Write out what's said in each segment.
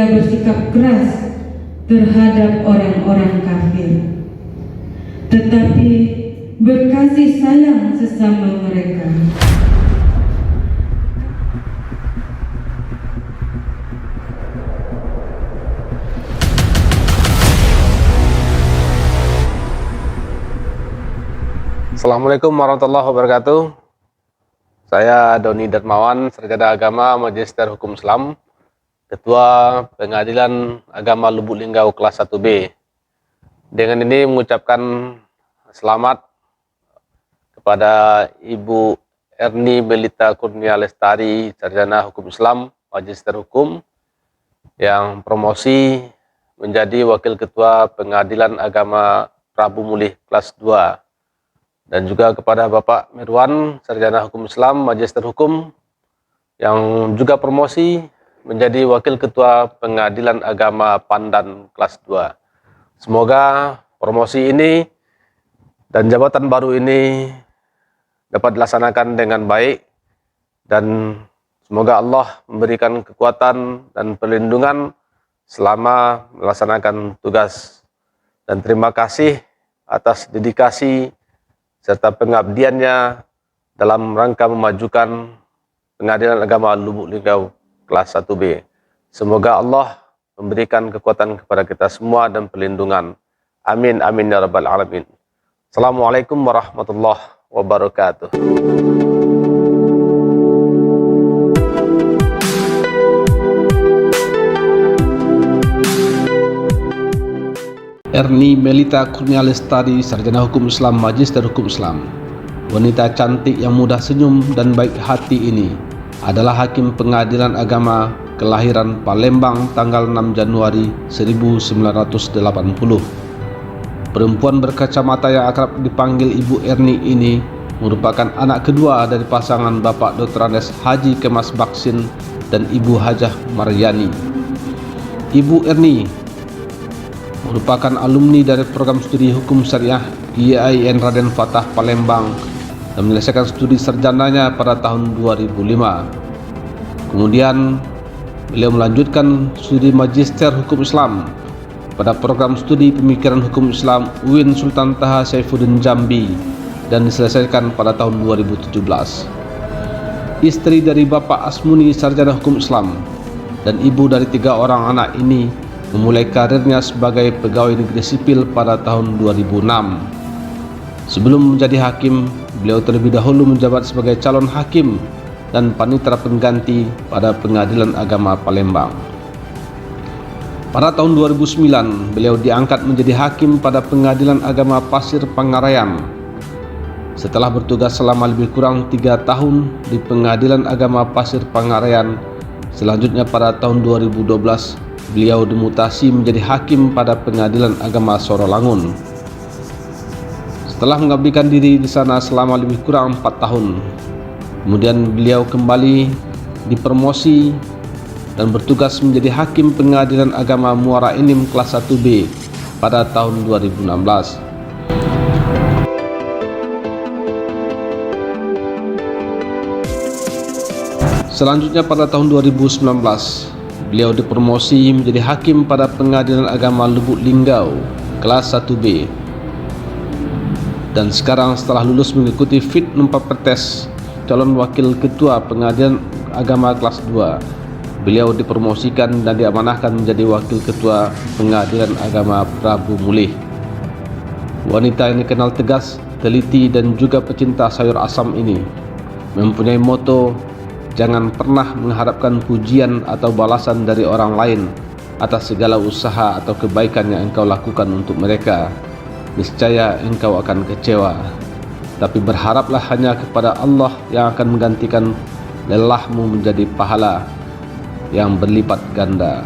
ia bersikap keras terhadap orang-orang kafir, tetapi berkasih sayang sesama mereka. Assalamualaikum warahmatullahi wabarakatuh. Saya Doni Darmawan, Sarjana Agama Magister Hukum Islam, Ketua Pengadilan Agama Lubuk Linggau kelas 1B. Dengan ini mengucapkan selamat kepada Ibu Erni Melita Kurnia Lestari, Sarjana Hukum Islam, Magister Hukum, yang promosi menjadi Wakil Ketua Pengadilan Agama Prabu Mulih kelas 2. Dan juga kepada Bapak Mirwan, Sarjana Hukum Islam, Magister Hukum, yang juga promosi menjadi Wakil Ketua Pengadilan Agama Pandan kelas 2. Semoga promosi ini dan jabatan baru ini dapat dilaksanakan dengan baik, dan semoga Allah memberikan kekuatan dan perlindungan selama melaksanakan tugas. Dan terima kasih atas dedikasi serta pengabdiannya dalam rangka memajukan Pengadilan Agama Lubuk Linggau kelas 1B. Semoga Allah memberikan kekuatan kepada kita semua dan perlindungan. Amin, amin ya rabbal alamin. Assalamualaikum warahmatullahi wabarakatuh. Erni Melita Kurnia Lestari, Sarjana Hukum Islam, Magister Hukum Islam. Wanita cantik yang mudah senyum dan baik hati ini adalah Hakim Pengadilan Agama kelahiran Palembang tanggal 6 Januari 1980. Perempuan berkacamata yang akrab dipanggil Ibu Erni ini merupakan anak kedua dari pasangan Bapak Dr. Andes Haji Kemas Baksin dan Ibu Hajah Maryani. Ibu Erni merupakan alumni dari program studi hukum syariah IAIN Raden Fatah Palembang dan menyelesaikan studi sarjananya pada tahun 2005. Kemudian beliau melanjutkan studi magister hukum Islam pada program studi pemikiran hukum Islam UIN Sultan Taha Saifuddin Jambi dan diselesaikan pada tahun 2017. Istri dari Bapak Asmuni, sarjana hukum Islam, dan ibu dari 3 orang anak ini memulai karirnya sebagai pegawai negeri sipil pada tahun 2006. Sebelum menjadi hakim, beliau terlebih dahulu menjabat sebagai calon hakim dan panitera pengganti pada Pengadilan Agama Palembang. Pada tahun 2009, beliau diangkat menjadi hakim pada Pengadilan Agama Pasir Pangarayan. Setelah bertugas selama lebih kurang 3 tahun di Pengadilan Agama Pasir Pangarayan, selanjutnya pada tahun 2012, beliau dimutasi menjadi hakim pada Pengadilan Agama Sorolangun. Setelah mengabdikan diri di sana selama lebih kurang 4 tahun, kemudian beliau kembali dipromosi dan bertugas menjadi hakim Pengadilan Agama Muara Enim kelas 1B pada tahun 2016. Selanjutnya pada tahun 2019, beliau dipromosi menjadi hakim pada Pengadilan Agama Lubuk Linggau kelas 1B. Dan sekarang setelah lulus mengikuti fit numpa tes calon wakil ketua Pengadilan Agama kelas 2, beliau dipromosikan dan diamanahkan menjadi wakil ketua Pengadilan Agama Prabu Mulih. Wanita yang dikenal tegas, teliti dan juga pecinta sayur asam ini mempunyai moto, jangan pernah mengharapkan pujian atau balasan dari orang lain atas segala usaha atau kebaikan yang engkau lakukan untuk mereka. Niscaya engkau akan kecewa. Tapi berharaplah hanya kepada Allah yang akan menggantikan lelahmu menjadi pahala yang berlipat ganda.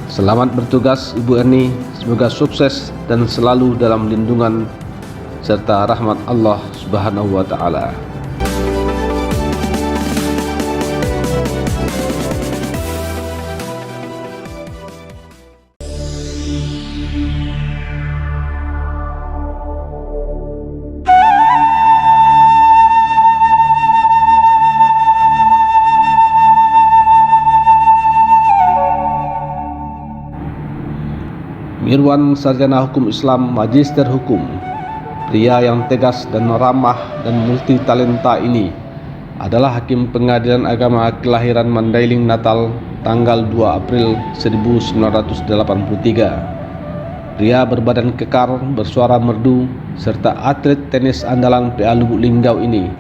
Selamat bertugas Ibu Erni, semoga sukses dan selalu dalam lindungan serta rahmat Allah Subhanahu wa taala. Mirwan, sarjana hukum Islam, magister hukum. Pria yang tegas dan ramah dan multi talenta ini adalah Hakim Pengadilan Agama kelahiran Mandailing, Natal, tanggal 2 April 1983. Pria berbadan kekar, bersuara merdu, serta atlet tenis andalan PA Lubuk Linggau ini,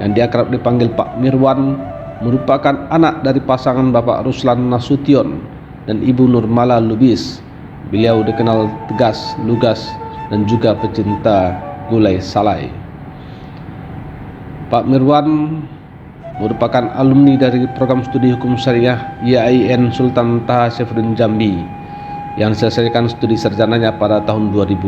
yang diakrab dipanggil Pak Mirwan, merupakan anak dari pasangan Bapak Ruslan Nasution dan Ibu Nurmala Lubis. Beliau dikenal tegas, lugas, dan juga pecinta gulai salai. Pak Mirwan merupakan alumni dari program studi hukum syariah IAIN Sultan Taha Saifuddin Jambi yang selesaikan studi sarjananya pada tahun 2005.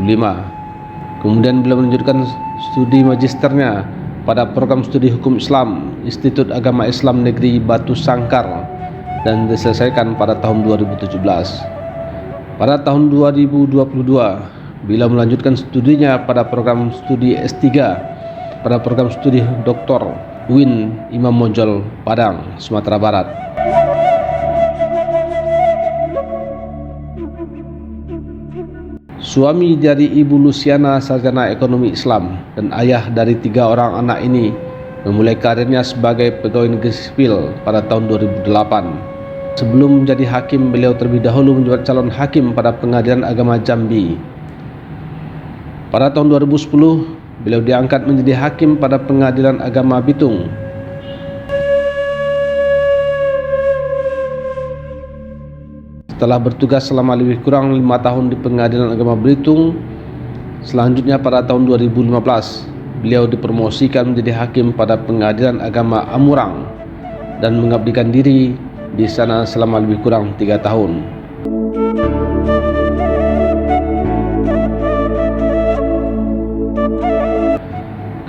Kemudian beliau melanjutkan studi magisternya pada program studi hukum Islam Institut Agama Islam Negeri Batu Sangkar dan diselesaikan pada tahun 2017. Pada tahun 2022 beliau melanjutkan studinya pada program studi S3 pada program studi Dr. UIN Imam Monjol, Padang, Sumatera Barat. Suami dari Ibu Luciana, sarjana ekonomi Islam, dan ayah dari 3 orang anak ini memulai karirnya sebagai pegawai negeri sipil pada tahun 2008. Sebelum menjadi hakim, beliau terlebih dahulu menjadi calon hakim pada Pengadilan Agama Jambi. Pada tahun 2010, beliau diangkat menjadi hakim pada Pengadilan Agama Bitung. Setelah bertugas selama lebih kurang 5 tahun di Pengadilan Agama Belitung, selanjutnya pada tahun 2015, beliau dipromosikan menjadi hakim pada Pengadilan Agama Amurang dan mengabdikan diri di sana selama lebih kurang 3 tahun.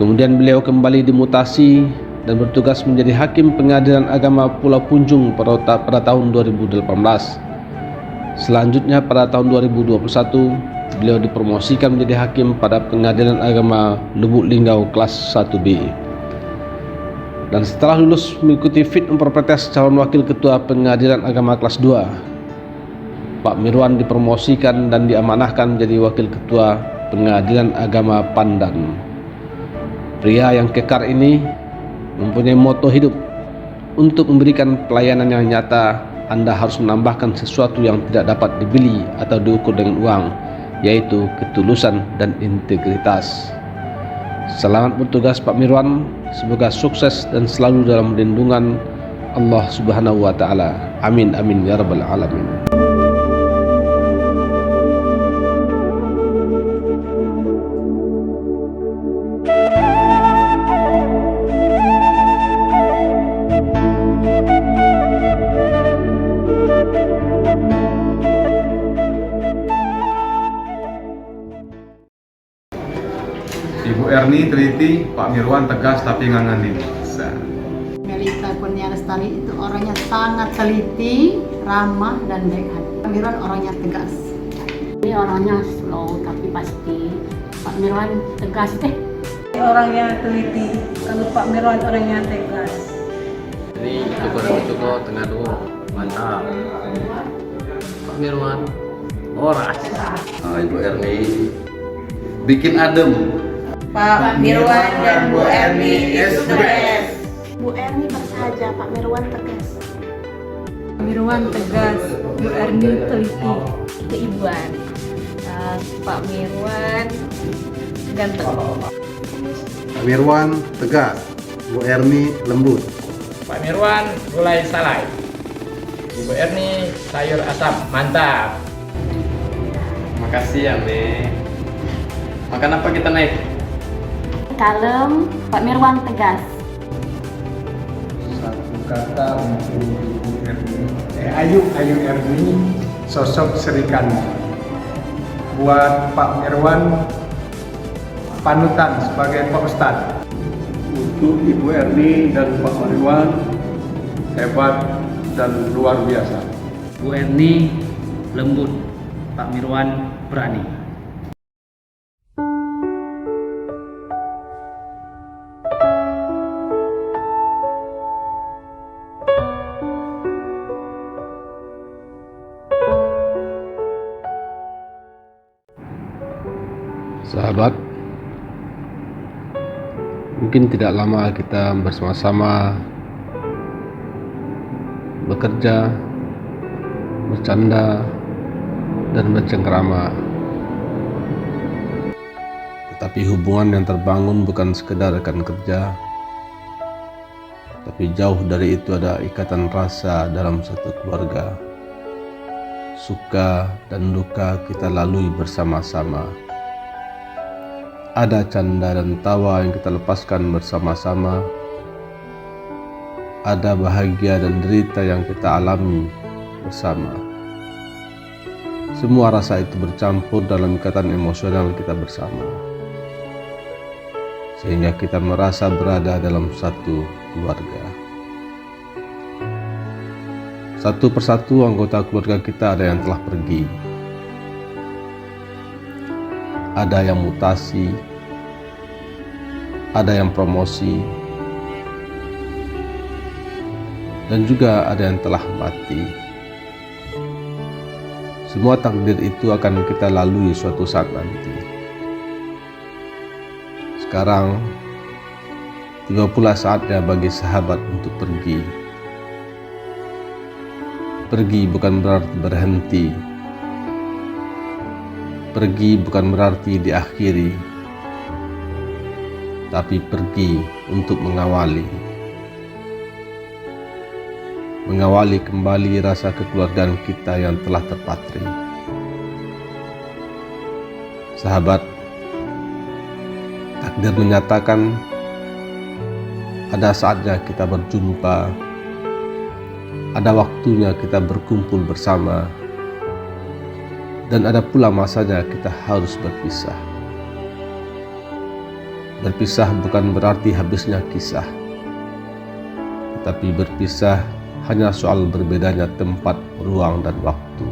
Kemudian beliau kembali dimutasi dan bertugas menjadi hakim Pengadilan Agama Pulau Punjung pada tahun 2018. Selanjutnya pada tahun 2021, beliau dipromosikan menjadi hakim pada Pengadilan Agama Lubuk Linggau kelas 1B. Dan setelah lulus mengikuti fit memperpretes calon wakil ketua Pengadilan Agama kelas 2, Pak Mirwan dipromosikan dan diamanahkan menjadi wakil ketua Pengadilan Agama Pandan. Pria yang kekar ini mempunyai moto hidup: untuk memberikan pelayanan yang nyata, Anda harus menambahkan sesuatu yang tidak dapat dibeli atau diukur dengan uang, yaitu ketulusan dan integritas. Selamat bertugas Pak Mirwan, semoga sukses dan selalu dalam lindungan Allah Subhanahu wa Ta'ala. Amin amin ya rabbal alamin. Ibu Erni teliti, Pak Mirwan tegas tapi ngangani. Melita Kurnia Lestari itu orangnya sangat teliti, ramah, dan baik hati. Pak Mirwan orangnya tegas. Ini orangnya slow tapi pasti. Pak Mirwan tegas deh. Orangnya teliti, kalau Pak Mirwan orangnya tegas. Ini cukup tengah dulu, mantap. Pak Mirwan, oras. Ibu Erni bikin adem. Pak Mirwan dan Bu Erni is the best. Bu Erni bersahaja, Pak Mirwan tegas. Pak Mirwan tegas, Bu Erni teliti. Keibuan. Pak Mirwan ganteng. Pak Mirwan tegas, Bu Erni lembut. Pak Mirwan gulai salai, Ibu Erni sayur asam, mantap. Makasih ya, Me. Makan apa kita naik? Kalem, Pak Mirwan tegas. Satu kata untuk Ibu Erni. Ayu Erni, sosok serikandi. Buat Pak Mirwan, panutan sebagai Pak Ustadz. Untuk Ibu Erni dan Pak Mirwan, hebat dan luar biasa. Bu Erni lembut, Pak Mirwan berani. Sahabat, mungkin tidak lama kita bersama-sama bekerja, bercanda, dan bercengkrama. Tetapi hubungan yang terbangun bukan sekedar rekan kerja, tapi jauh dari itu ada ikatan rasa dalam satu keluarga. Suka dan duka kita lalui bersama-sama. Ada canda dan tawa yang kita lepaskan bersama-sama. Ada bahagia dan derita yang kita alami bersama. Semua rasa itu bercampur dalam ikatan emosional kita bersama, sehingga kita merasa berada dalam satu keluarga. Satu persatu anggota keluarga kita ada yang telah pergi, ada yang mutasi, ada yang promosi, dan juga ada yang telah mati. Semua takdir itu akan kita lalui suatu saat nanti. Sekarang tiba pula saatnya bagi sahabat untuk pergi. Pergi bukan berarti berhenti. Pergi bukan berarti diakhiri, tapi pergi untuk mengawali kembali rasa kekeluargaan kita yang telah terpatri. Sahabat, takdir menyatakan ada saatnya kita berjumpa, ada waktunya kita berkumpul bersama, dan ada pula masanya kita harus berpisah. Berpisah bukan berarti habisnya kisah, tetapi berpisah hanya soal berbedanya tempat, ruang, dan waktu.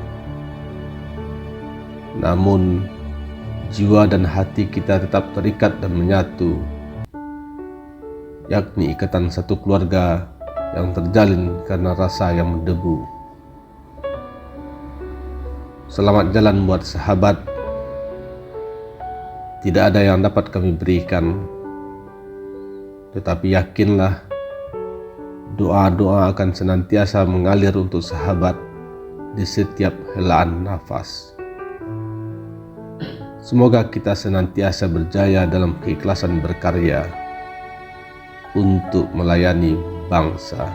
Namun, jiwa dan hati kita tetap terikat dan menyatu, yakni ikatan satu keluarga yang terjalin karena rasa yang mendebu. Selamat jalan buat sahabat. Tidak ada yang dapat kami berikan, tetapi yakinlah doa-doa akan senantiasa mengalir untuk sahabat di setiap helaan nafas. Semoga kita senantiasa berjaya dalam keikhlasan berkarya untuk melayani bangsa.